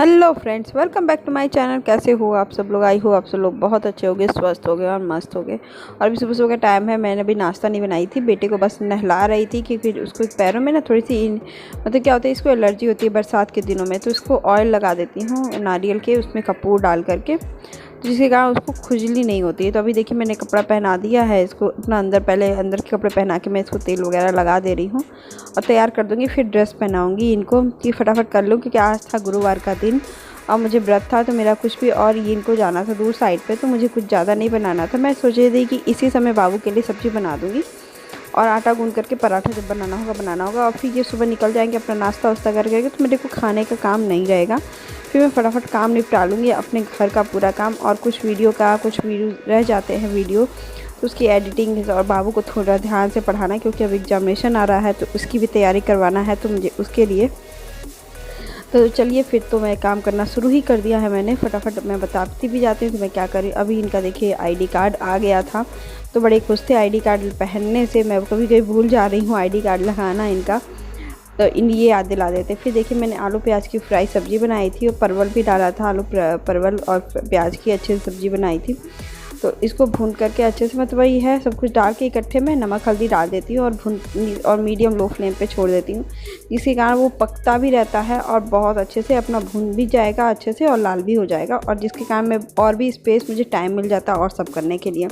Hello friends, welcome back to my channel. कैसे हो आप सब लोग? आई हो आप सब लोग बहुत अच्छे हो गए, स्वस्थ हो गए और मस्त हो गए। और अभी सुबह सुबह का टाइम है। मैंने अभी नाश्ता नहीं बनाई थी, बेटे को बस नहला रही थी क्योंकि उसको पैरों में ना थोड़ी सी मतलब क्या होता है, इसको एलर्जी होती है बरसात के दिनों में। तो इसको ऑयल लगा देती हूँ नारियल के, उसमें कपूर डाल करके, तो जिसके कारण उसको खुजली नहीं होती है। तो अभी देखिए मैंने कपड़ा पहना दिया है इसको अपना, पहले अंदर के कपड़े पहना के मैं इसको तेल वगैरह लगा दे रही हूँ और तैयार कर दूँगी। फिर ड्रेस पहनाऊँगी इनको कि फटाफट कर लूँ, क्योंकि आज था गुरुवार का दिन और मुझे व्रत था। तो मेरा कुछ भी, और ये इनको जाना था दूर साइड पे, तो मुझे कुछ ज़्यादा नहीं बनाना था। मैं सोच रही थी कि इसी समय बाबू के लिए सब्ज़ी बना दूँगी और आटा गूँध करके पराठा जब बनाना होगा और फिर ये सुबह निकल जाएंगे अपना नाश्ता वास्ता करके, तो मेरे को खाने का काम नहीं रहेगा। फिर मैं फटाफट काम निपटा लूँगी अपने घर का पूरा काम, और कुछ वीडियो रह जाते हैं वीडियो, तो उसकी एडिटिंग, और बाबू को थोड़ा ध्यान से पढ़ाना क्योंकि अब एग्जामिनेशन आ रहा है तो उसकी भी तैयारी करवाना है, तो मुझे उसके लिए। तो चलिए फिर तो मैं काम करना शुरू ही कर दिया है मैंने। फटाफट मैं बताती भी जाती हूँ कि मैं क्या करी। अभी इनका देखिए आईडी कार्ड आ गया था, तो बड़े खुश थे आईडी कार्ड पहनने से। मैं कभी कभी भूल जा रही हूँ आईडी कार्ड लगाना इनका, तो ये याद दिला देते। फिर देखिए मैंने आलू प्याज की फ्राई सब्ज़ी बनाई थी और परवल भी डाला था। परवल और प्याज की अच्छी सब्ज़ी बनाई थी। तो इसको भून करके अच्छे से, मतलब वही है, सब कुछ डाल के इकट्ठे में नमक हल्दी डाल देती हूँ और मीडियम लो फ्लेम पे छोड़ देती हूँ, जिसके कारण वो पकता भी रहता है और बहुत अच्छे से अपना भून भी जाएगा अच्छे से और लाल भी हो जाएगा, और जिसके कारण मैं और भी स्पेस, मुझे टाइम मिल जाता है और सब करने के लिए।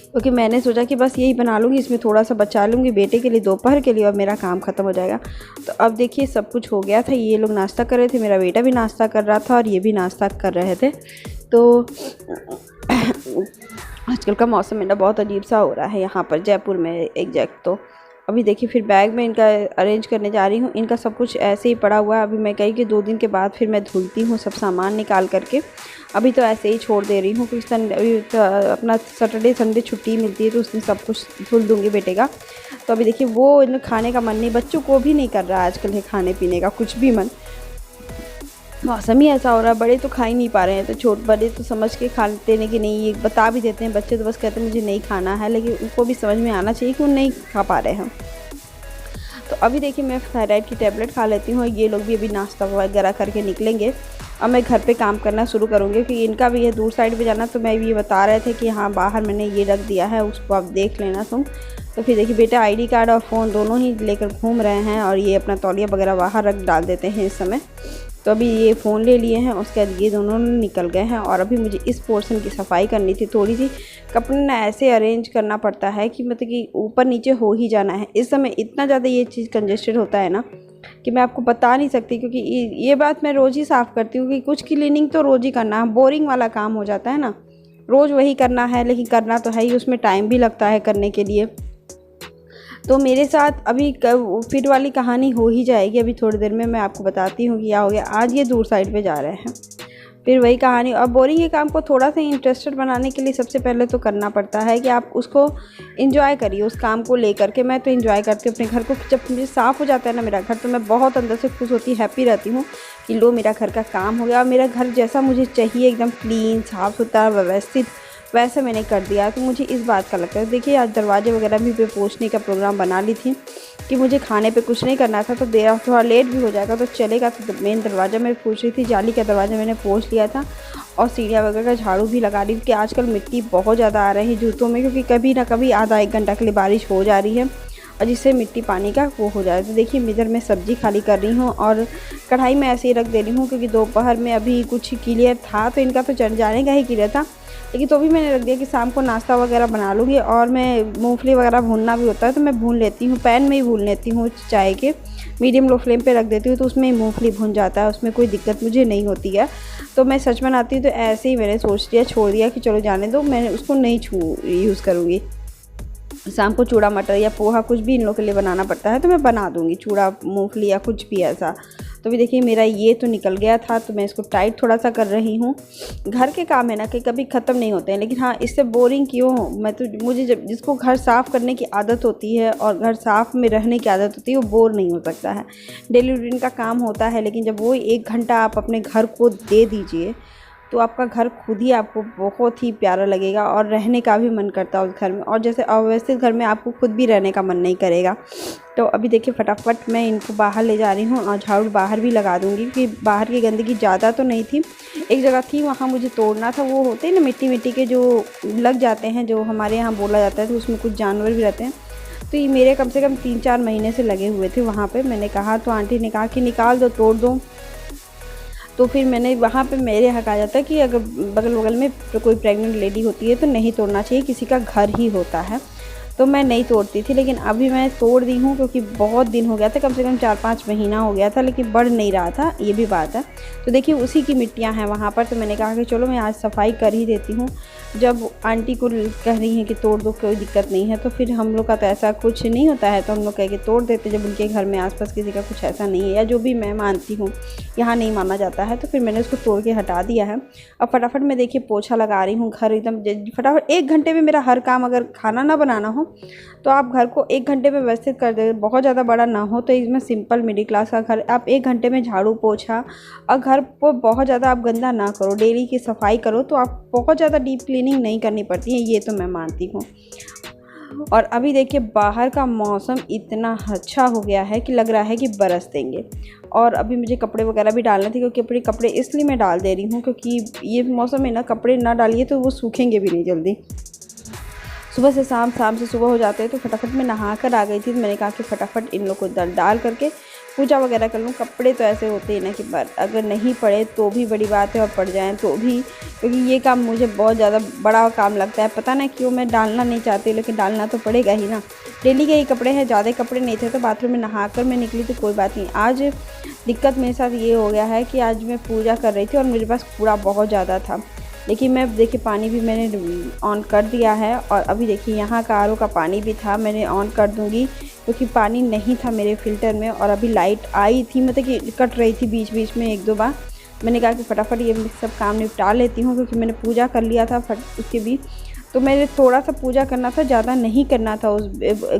क्योंकि मैंने सोचा कि बस यही बना लूँगी, इसमें थोड़ा सा बचा लूँगी बेटे के लिए दोपहर के लिए और मेरा काम ख़त्म हो जाएगा। तो अब देखिए सब कुछ हो गया था। ये लोग नाश्ता कर रहे थे, मेरा बेटा भी नाश्ता कर रहा था और ये भी नाश्ता कर रहे थे। तो आजकल का मौसम मेरा बहुत अजीब सा हो रहा है यहाँ पर जयपुर में एग्जैक्ट। तो अभी देखिए फिर बैग में इनका अरेंज करने जा रही हूँ। इनका सब कुछ ऐसे ही पड़ा हुआ है। अभी मैं कही कि 2 दिन के बाद फिर मैं धुलती हूँ सब सामान निकाल करके। अभी तो ऐसे ही छोड़ दे रही हूँ क्योंकि अभी तो अपना सैटरडे संडे छुट्टी मिलती है, तो उसमें सब कुछ धुल दूँगी बेटे का। तो अभी देखिए वो इन खाने का मन नहीं, बच्चों को भी नहीं कर रहा आजकल है खाने पीने का कुछ भी मन। मौसम ही ऐसा हो रहा है, बड़े तो खा ही नहीं पा रहे हैं, तो बड़े तो समझ के खा लेते हैं कि नहीं, ये बता भी देते हैं। बच्चे तो बस कहते हैं मुझे नहीं खाना है, लेकिन उनको भी समझ में आना चाहिए कि वो नहीं खा पा रहे हैं। तो अभी देखिए मैं थायराइड की टैबलेट खा लेती हूँ। ये लोग भी अभी नाश्ता वगैरह करके निकलेंगे। अब मैं घर पे काम करना शुरू करूँगी क्योंकि इनका भी है दूर साइड पे जाना। तो मैं भी ये बता रहे थे कि हाँ बाहर मैंने ये रख दिया है, उसको आप देख लेना तुम। तो फिर देखिए बेटा आईडी कार्ड और फ़ोन दोनों ही लेकर घूम रहे हैं और ये अपना तौलिया वगैरह बाहर रख डाल देते हैं इस समय। तो अभी ये फ़ोन ले लिए हैं, उसके बाद ये दोनों निकल गए हैं। और अभी मुझे इस पोर्शन की सफाई करनी थी थोड़ी सी। कपड़े ना ऐसे अरेंज करना पड़ता है कि मतलब कि ऊपर नीचे हो ही जाना है। इस समय इतना ज़्यादा ये चीज़ कंजेस्टेड होता है ना कि मैं आपको बता नहीं सकती, क्योंकि ये बात मैं रोज़ ही साफ़ करती हूँ कि कुछ क्लीनिंग तो रोज़ ही करना है। बोरिंग वाला काम हो जाता है ना, रोज़ वही करना है, लेकिन करना तो है ही, उसमें टाइम भी लगता है करने के लिए। तो मेरे साथ अभी फिर वाली कहानी हो ही जाएगी। अभी थोड़ी देर में मैं आपको बताती हूँ कि क्या हो गया। आज ये दूर साइड पे जा रहे हैं, फिर वही कहानी। और बोरिंग के काम को थोड़ा सा इंटरेस्टेड बनाने के लिए सबसे पहले तो करना पड़ता है कि आप उसको एंजॉय करिए, उस काम को लेकर के। मैं तो एंजॉय करती हूँ अपने घर को। जब मुझे साफ़ हो जाता है ना मेरा घर, तो मैं बहुत अंदर से खुश होती, हैप्पी रहती हूँ कि लो मेरा घर का काम हो गया और मेरा घर जैसा मुझे चाहिए, एकदम क्लीन, साफ़ सुथरा, व्यवस्थित, वैसे मैंने कर दिया। तो मुझे इस बात का लगता है। देखिए आज दरवाजे वगैरह भी पे पोंछने का प्रोग्राम बना ली थी कि मुझे खाने पे कुछ नहीं करना था, तो देर थोड़ा लेट भी हो जाएगा तो चलेगा। तो मेन दरवाज़ा मैं पोंछ रही थी, जाली का दरवाज़ा मैंने पोंछ लिया था और सीढ़ियाँ वगैरह का झाड़ू भी लगा रही, क्योंकि आजकल मिट्टी बहुत ज़्यादा आ रही है जूतों में, क्योंकि कभी ना कभी आधा 1 घंटा के लिए बारिश हो जा रही है और जिससे मिट्टी पानी का वो हो जाए। तो देखिए इधर मैं सब्ज़ी खाली कर रही हूँ और कढ़ाई में ऐसे ही रख दे रही हूँ, क्योंकि दोपहर में अभी कुछ क्लियर था तो इनका तो चढ़ जाने का ही क्लियर था, लेकिन तो भी मैंने रख दिया कि शाम को नाश्ता वगैरह बना लूँगी। और मैं मूंगफली वगैरह भूनना भी होता है तो मैं भून लेती हूँ, पैन में ही भून लेती हूँ चाय के, मीडियम लो फ्लेम पे रख देती हूँ, तो उसमें मूंगफली भून जाता है, उसमें कोई दिक्कत मुझे नहीं होती है। तो मैं सच बनाती हूँ, तो ऐसे ही मैंने सोच लिया, छोड़ दिया कि चलो जाने दो, मैं उसको नहीं यूज़ करूँगी। शाम को चूड़ा मटर या पोहा कुछ भी इन लोगों के लिए बनाना पड़ता है तो मैं बना दूँगी, चूड़ा मूंगफली या कुछ भी ऐसा। तो भी देखिए मेरा ये तो निकल गया था, तो मैं इसको टाइट थोड़ा सा कर रही हूँ। घर के काम है ना कि कभी ख़त्म नहीं होते हैं, लेकिन हाँ इससे बोरिंग क्यों हूँ मैं? तो मुझे जब जिसको घर साफ़ करने की आदत होती है और घर साफ़ में रहने की आदत होती है, वो बोर नहीं हो सकता है। डेली रूटीन का काम होता है, लेकिन जब वो 1 घंटा आप अपने घर को दे दीजिए तो आपका घर खुद ही आपको बहुत ही प्यारा लगेगा और रहने का भी मन करता है उस घर में। और जैसे अव्यवस्थित घर में आपको खुद भी रहने का मन नहीं करेगा। तो अभी देखिए फटाफट मैं इनको बाहर ले जा रही हूँ और झाड़ू बाहर भी लगा दूँगी, क्योंकि बाहर की गंदगी ज़्यादा तो नहीं थी, एक जगह थी वहाँ मुझे तोड़ना था। वो होते हैं ना मिट्टी मिट्टी के जो लग जाते हैं, जो हमारे यहाँ बोला जाता है, तो उसमें कुछ जानवर भी रहते हैं। तो ये मेरे कम से कम 3-4 महीने से लगे हुए थे वहाँ पे। मैंने कहा तो आंटी ने कहा कि निकाल दो, तोड़ दो। तो फिर मैंने वहाँ पे मेरे यहाँ कहा जाता है कि अगर बगल बगल में कोई प्रेग्नेंट लेडी होती है तो नहीं तोड़ना चाहिए, किसी का घर ही होता है। तो मैं नहीं तोड़ती थी, लेकिन अभी मैं तोड़ दी हूँ, क्योंकि बहुत दिन हो गया था, कम से कम 4-5 महीना हो गया था, लेकिन बढ़ नहीं रहा था, ये भी बात है। तो देखिए उसी की मिट्टियाँ हैं वहाँ पर। तो मैंने कहा कि चलो मैं आज सफाई कर ही देती हूँ। जब आंटी को कह रही हैं कि तोड़ दो, कोई दिक्कत नहीं है, तो फिर हम लोग का तो ऐसा कुछ नहीं होता है, तो हम लोग कह के तोड़ देते जब उनके घर में आसपास किसी का कुछ ऐसा नहीं है, या जो भी मैं मानती हूँ यहाँ नहीं माना जाता है। तो फिर मैंने उसको तोड़ के हटा दिया है। अब फटाफट मैं देखिए पोछा लगा रही हूँ, घर एकदम फटाफट। 1 घंटे में मेरा हर काम, अगर खाना ना बनाना हो तो आप घर को 1 घंटे में व्यवस्थित कर दे। बहुत ज़्यादा बड़ा ना हो तो इसमें सिंपल मिडिल क्लास का घर आप 1 घंटे में झाड़ू पोछा, और घर को बहुत ज़्यादा आप गंदा ना करो, डेली की सफाई करो, तो आप बहुत ज़्यादा डीप क्लीनिंग नहीं करनी पड़ती है, ये तो मैं मानती हूँ। और अभी देखिए बाहर का मौसम इतना अच्छा हो गया है कि लग रहा है कि बरस देंगे। और अभी मुझे कपड़े वगैरह भी डालने थे, क्योंकि अपने कपड़े इसलिए मैं डाल दे रही हूँ क्योंकि ये मौसम में ना कपड़े ना डालिए तो वो सूखेंगे भी नहीं जल्दी। सुबह से शाम, शाम से सुबह हो जाते हैं। तो फटाफट मैं नहा कर आ गई थी, तो मैंने कहा कि फटाफट इन लोग को डाल करके पूजा वगैरह कर लूँ। कपड़े तो ऐसे होते हैं ना कि अगर नहीं पड़े तो भी बड़ी बात है, और पड़ जाएँ तो भी, क्योंकि ये काम मुझे बहुत ज़्यादा बड़ा काम लगता है। पता ना क्यों मैं डालना नहीं चाहती, लेकिन डालना तो पड़ेगा ही ना। डेली के ही कपड़े हैं, ज़्यादा कपड़े नहीं थे, तो बाथरूम में नहा कर मैं निकली तो कोई बात नहीं। आज दिक्कत मेरे साथ ये हो गया है कि आज मैं पूजा कर रही थी और मेरे पास कूड़ा बहुत ज़्यादा था, लेकिन मैं देखिए पानी भी मैंने ऑन कर दिया है। और अभी देखिए यहाँ का आरओ का पानी भी था, मैंने ऑन कर दूँगी, क्योंकि पानी नहीं था मेरे फ़िल्टर में। और अभी लाइट आई थी, मतलब कि कट रही थी बीच बीच में 1-2 बार। मैंने कहा कि फटाफट ये सब काम निपटा लेती हूँ, क्योंकि मैंने पूजा कर लिया था उसके भी। तो मैंने थोड़ा सा पूजा करना था, ज़्यादा नहीं करना था। उस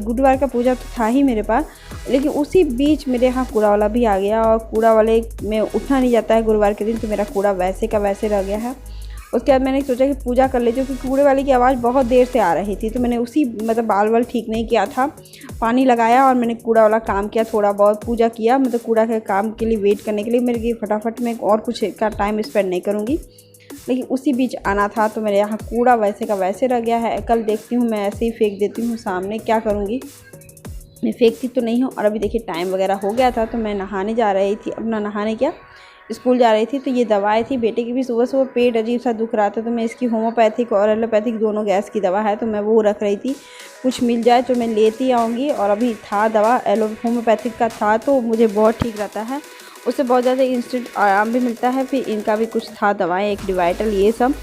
गुरुवार का पूजा तो था ही मेरे पास, लेकिन उसी बीच मेरे यहाँ कूड़ा वाला भी आ गया, और कूड़ा वाले में उठा नहीं जाता है गुरुवार के दिन, तो मेरा कूड़ा वैसे का वैसे रह गया है। उसके बाद मैंने सोचा कि पूजा कर लेती हूँ, क्योंकि कूड़े वाले की आवाज़ बहुत देर से आ रही थी। तो मैंने उसी मतलब बाल वाल ठीक नहीं किया था, पानी लगाया और मैंने कूड़ा वाला काम किया, थोड़ा बहुत पूजा किया। मतलब कूड़ा के काम के लिए वेट करने के लिए मेरे फटाफट में और कुछ का टाइम स्पेंड नहीं करूँगी, लेकिन उसी बीच आना था। तो मेरे यहाँ कूड़ा वैसे का वैसे रह गया है। कल देखती हूँ, मैं ऐसे ही फेंक देती हूँ सामने, क्या करूँगी, मैं फेंकती तो नहीं हूँ। और अभी देखिए टाइम वगैरह हो गया था, तो मैं नहाने जा रही थी, अपना नहाने क्या स्कूल जा रही थी। तो ये दवाएं थी, बेटे की भी सुबह सुबह पेट अजीब सा दुख रहा था, तो मैं इसकी होम्योपैथिक और एलोपैथिक दोनों गैस की दवा है, तो मैं वो रख रही थी, कुछ मिल जाए तो मैं लेती आऊँगी। और अभी था दवा होम्योपैथिक का था, तो मुझे बहुत ठीक रहता है, उससे बहुत ज़्यादा इंस्टेंट आराम भी मिलता है। फिर इनका भी कुछ था दवाएँ, एक डिवाइटल, ये सब।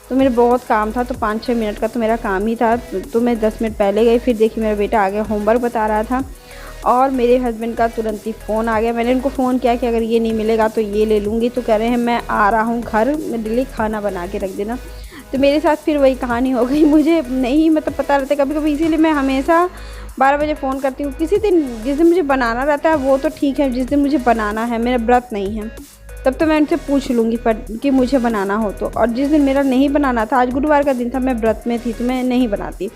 तो मेरे बहुत काम था, तो 5-6 मिनट का तो मेरा काम ही था। तो मैं 10 मिनट पहले गई। फिर देखिए मेरा बेटा आगे होमवर्क बता रहा था, और मेरे हस्बैंड का तुरंत ही फ़ोन आ गया। मैंने उनको फ़ोन किया कि अगर ये नहीं मिलेगा तो ये ले लूँगी। तो कह रहे हैं मैं आ रहा हूँ घर, मेरे लिए खाना बना के रख देना। तो मेरे साथ फिर वही कहानी हो गई, मुझे नहीं मतलब पता रहता कभी कभी, इसीलिए मैं हमेशा 12 बजे फ़ोन करती हूँ। किसी दिन जिस दिन मुझे बनाना रहता है वो तो ठीक है, जिस दिन मुझे बनाना है, मेरा व्रत नहीं है, तब तो मैं उनसे पूछ लूँगी कि मुझे बनाना हो तो। और जिस दिन मेरा नहीं बनाना था, आज गुरुवार का दिन था, मैं व्रत में थी, तो मैं नहीं बनाती।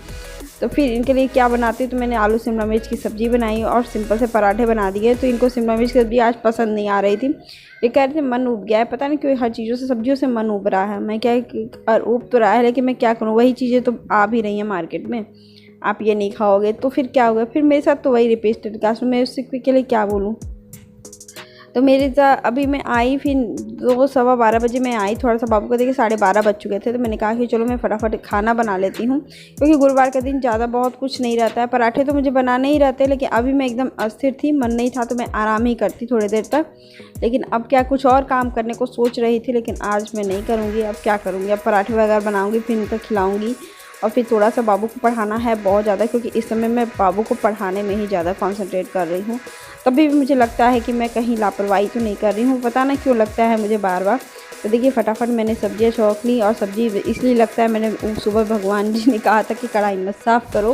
तो फिर इनके लिए क्या बनाती, तो मैंने आलू शिमला मिर्च की सब्ज़ी बनाई और सिंपल से पराठे बना दिए। तो इनको शिमला मिर्च की सब्ज़ी आज पसंद नहीं आ रही थी, ये कह रहे थे मन उब गया है, पता नहीं क्यों हर चीज़ों से, सब्जियों से मन उब रहा है। मैं क्या और उब तो रहा है, लेकिन मैं क्या करूँ, वही चीज़ें तो आ भी रही हैं मार्केट में, आप ये नहीं खाओगे तो फिर क्या होगा। फिर मेरे साथ तो वही रिपीटेड कास्ट, मैं उससे के लिए क्या बोलूँ। तो मेरे साथ अभी मैं आई, फिर 2-12 बजे मैं आई, थोड़ा सा बाबू को देखिए 12:30 बज चुके थे। तो मैंने कहा कि चलो मैं फटाफट खाना बना लेती हूँ, क्योंकि गुरुवार का दिन ज़्यादा बहुत कुछ नहीं रहता है। पराठे तो मुझे बनाने ही रहते, लेकिन अभी मैं एकदम अस्थिर थी, मन नहीं था, तो मैं आराम ही करती थोड़ी देर तक। लेकिन अब क्या, कुछ और काम करने को सोच रही थी, लेकिन आज मैं नहीं करूँगी। अब क्या करूँगी, अब पराठे वगैरह बनाऊँगी, फिर इनको खिलाऊँगी, और फिर थोड़ा सा बाबू को पढ़ाना है बहुत ज़्यादा, क्योंकि इस समय मैं बाबू को पढ़ाने में ही ज़्यादा कॉन्सेंट्रेट कर रही हूँ। कभी भी मुझे लगता है कि मैं कहीं लापरवाही तो नहीं कर रही हूँ, पता ना क्यों लगता है मुझे बार बार। तो देखिए फटाफट मैंने सब्जियाँ छौंक ली, और सब्ज़ी इसलिए लगता है, मैंने सुबह भगवान जी ने कहा था कि कढ़ाई मत साफ़ करो,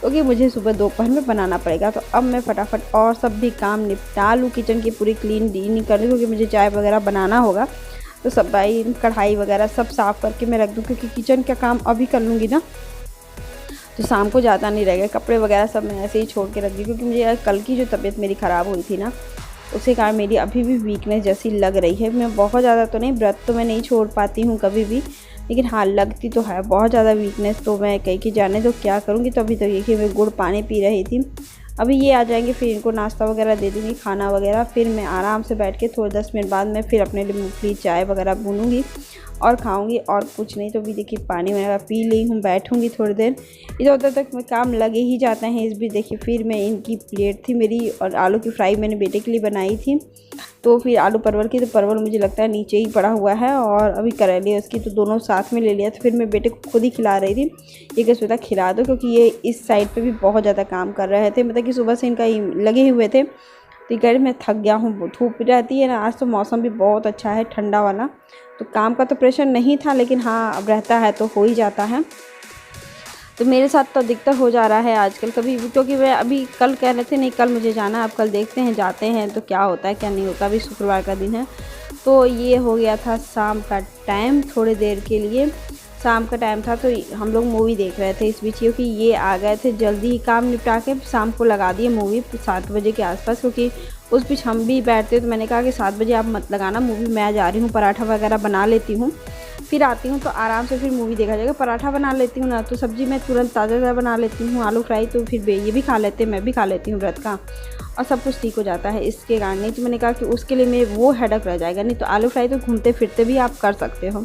क्योंकि मुझे सुबह दोपहर में बनाना पड़ेगा। तो अब मैं फटाफट और सब भी काम निपटा लूँ, किचन की पूरी क्लीनिंग कर लूँ, क्योंकि मुझे चाय वगैरह बनाना होगा। तो सब भाई कढ़ाई वगैरह सब साफ़ करके मैं रख दूँ, क्योंकि किचन का काम अभी कर लूँगी ना तो शाम को ज़्यादा नहीं रहेगा। कपड़े वगैरह सब मैं ऐसे ही छोड़ के रख दी, क्योंकि मुझे कल की जो तबीयत मेरी ख़राब हुई थी ना, उसके कारण मेरी अभी भी वीकनेस जैसी लग रही है। मैं बहुत ज़्यादा तो नहीं, व्रत तो मैं नहीं छोड़ पाती हूँ कभी भी, लेकिन हाँ लगती तो है बहुत ज़्यादा वीकनेस। तो मैं कहीं की जाने तो क्या करूँगी। तो अभी तो देखिए मैं गुड़ पानी पी रही थी। अभी ये आ जाएंगे, फिर इनको नाश्ता वगैरह दे दूँगी, खाना वगैरह। फिर मैं आराम से बैठ के थोड़े 10 मिनट बाद मैं फिर अपने लिए मूँगफली चाय वगैरह भूनूँगी और खाऊंगी, और कुछ नहीं। तो भी देखिए पानी वगैरह पी ली हूँ, बैठूंगी थोड़ी देर। इधर उधर तक मैं काम लगे ही जाते हैं। इस बीच देखिए फिर मैं इनकी प्लेट थी मेरी, और आलू की फ्राई मैंने बेटे के लिए बनाई थी। तो फिर आलू परवल की, तो परवल मुझे लगता है नीचे ही पड़ा हुआ है, और अभी करेले उसकी, तो दोनों साथ में ले लिया। तो फिर मैं बेटे को खुद ही खिला रही थी। ये कह सोचा खिला दो, क्योंकि ये इस साइड पे भी बहुत ज़्यादा काम कर रहे थे, मतलब कि सुबह से इनका लगे हुए थे। तो कह रहे मैं थक गया हूँ, धूप रहती है ना, आज तो मौसम भी बहुत अच्छा है ठंडा वाला। तो काम का तो प्रेशर नहीं था, लेकिन हाँ अब रहता है तो हो ही जाता है। तो मेरे साथ तो अधिकतर हो जा रहा है आजकल कभी, क्योंकि मैं अभी कल कह रहे थे नहीं कल मुझे जाना है, अब कल देखते हैं जाते हैं तो क्या होता है क्या नहीं होता। अभी शुक्रवार का दिन है। तो ये हो गया था शाम का टाइम, थोड़ी देर के लिए शाम का टाइम था, तो हम लोग मूवी देख रहे थे इस बीच, क्योंकि ये आ गए थे जल्दी ही काम निपटा के। शाम को लगा दिए मूवी 7 बजे के आसपास, क्योंकि उस बीच हम भी बैठते। तो मैंने कहा कि 7 बजे आप मत लगाना मूवी, मैं जा रही हूँ पराठा वगैरह बना लेती हूँ, फिर आती हूँ तो आराम से फिर मूवी देखा जाएगा। पराठा बना लेती हूँ ना, तो सब्ज़ी मैं तुरंत ताज़ा बना लेती हूँ, आलू फ्राई तो फिर ये भी खा लेते हैं, मैं भी खा लेती हूँ व्रत का, और सब कुछ ठीक हो जाता है इसके कारण। नहीं तो मैंने कहा कि उसके लिए मैं वो हेडक रह जाएगा। नहीं तो आलू फ्राई तो घूमते फिरते भी आप कर सकते हो।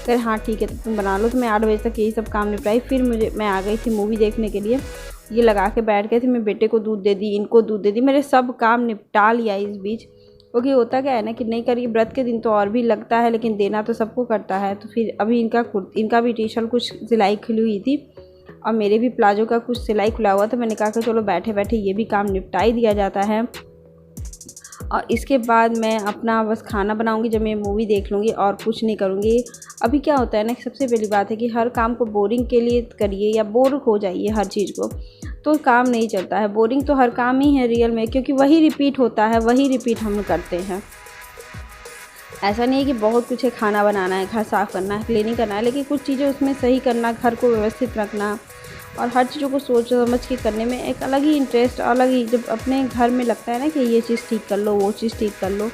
फिर हाँ ठीक है तो तुम बना लो। तो मैं 8 बजे तक यही सब काम निपटाई, फिर मैं आ गई थी मूवी देखने के लिए। ये लगा के बैठ गए थे, मैं बेटे को दूध दे दी, इनको दूध दे दी, मेरे सब काम निपटा लिया इस बीच। क्योंकि होता क्या है ना कि नहीं करिए व्रत के दिन तो और भी लगता है, लेकिन देना तो सबको करता है। तो फिर अभी इनका भी टी शर्ट कुछ सिलाई खुली हुई थी, और मेरे भी प्लाजो का कुछ सिलाई खुला हुआ था। मैंने कहा कि चलो बैठे बैठे ये भी काम निपटा ही दिया जाता है। और इसके बाद मैं अपना बस खाना बनाऊंगी, जब मैं मूवी देख लूँगी, और कुछ नहीं करूँगी। अभी क्या होता है ना, सबसे पहली बात है कि हर काम को बोरिंग के लिए करिए या बोर हो जाइए हर चीज़ को, तो काम नहीं चलता है। बोरिंग तो हर काम ही है रियल में, क्योंकि वही रिपीट होता है, वही रिपीट हम करते हैं। ऐसा नहीं है कि बहुत कुछ है, खाना बनाना है, घर साफ़ करना है, क्लीनिंग करना है, लेकिन कुछ चीज़ें उसमें सही करना, घर को व्यवस्थित रखना, और हर चीज़ों को सोच समझ के करने में एक अलग ही इंटरेस्ट, अलग ही जब अपने घर में लगता है ना कि ये चीज़ ठीक कर लो, वो चीज़ ठीक कर लो,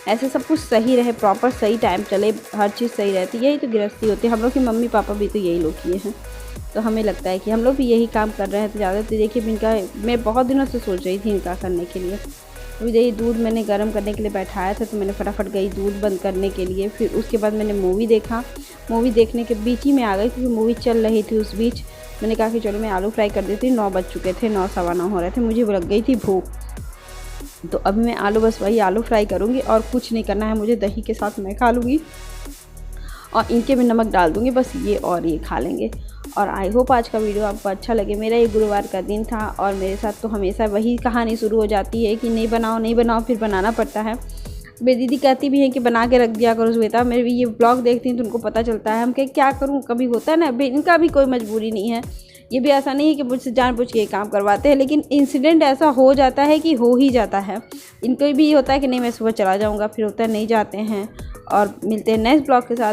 ऐसे सब कुछ सही रहे, प्रॉपर सही टाइम चले, हर चीज़ सही रहती है। यही तो गृहस्थी होती है। हम लोग की मम्मी पापा भी तो यही लोग किए हैं, तो हमें लगता है कि हम लोग भी यही काम कर रहे हैं। तो ज़्यादा तो देखिए इनका मैं बहुत दिनों से सोच रही थी इनका करने के लिए। अभी देखिए दूध मैंने गर्म करने के लिए बैठाया था, तो मैंने फटाफट गई दूध बंद करने के लिए। फिर उसके बाद मैंने मूवी देखा, मूवी देखने के बीच ही में आ गई, क्योंकि मूवी चल रही थी उस बीच। मैंने कहा कि चलो मैं आलू फ्राई कर देती हूँ। 9 बज चुके थे, 9 सवा 9 हो रहे थे, मुझे लग गई थी भूख। तो अब मैं बस वही आलू फ्राई करूँगी, और कुछ नहीं करना है मुझे। दही के साथ मैं खा लूँगी, और इनके भी नमक डाल दूँगी, बस ये और ये खा लेंगे। और आई होप आज का वीडियो आपको अच्छा लगे। मेरा ये गुरुवार का दिन था, और मेरे साथ तो हमेशा वही कहानी शुरू हो जाती है कि नहीं बनाओ फिर बनाना पड़ता है। मेरी दीदी कहती भी है कि बना के रख दिया करो श्वेता। मेरे भी ये ब्लॉग देखती हैं तो उनको पता चलता है। हम क्या करूँ, कभी होता है ना, इनका भी कोई मजबूरी नहीं है। ये भी ऐसा नहीं है कि मुझसे जानबूझ के ये काम करवाते हैं, लेकिन इंसिडेंट ऐसा हो जाता है कि हो ही जाता है। इनको भी ये होता है कि नहीं मैं सुबह चला जाऊँगा, फिर होता है नहीं जाते हैं। और मिलते हैं नेक्स्ट ब्लॉग के साथ।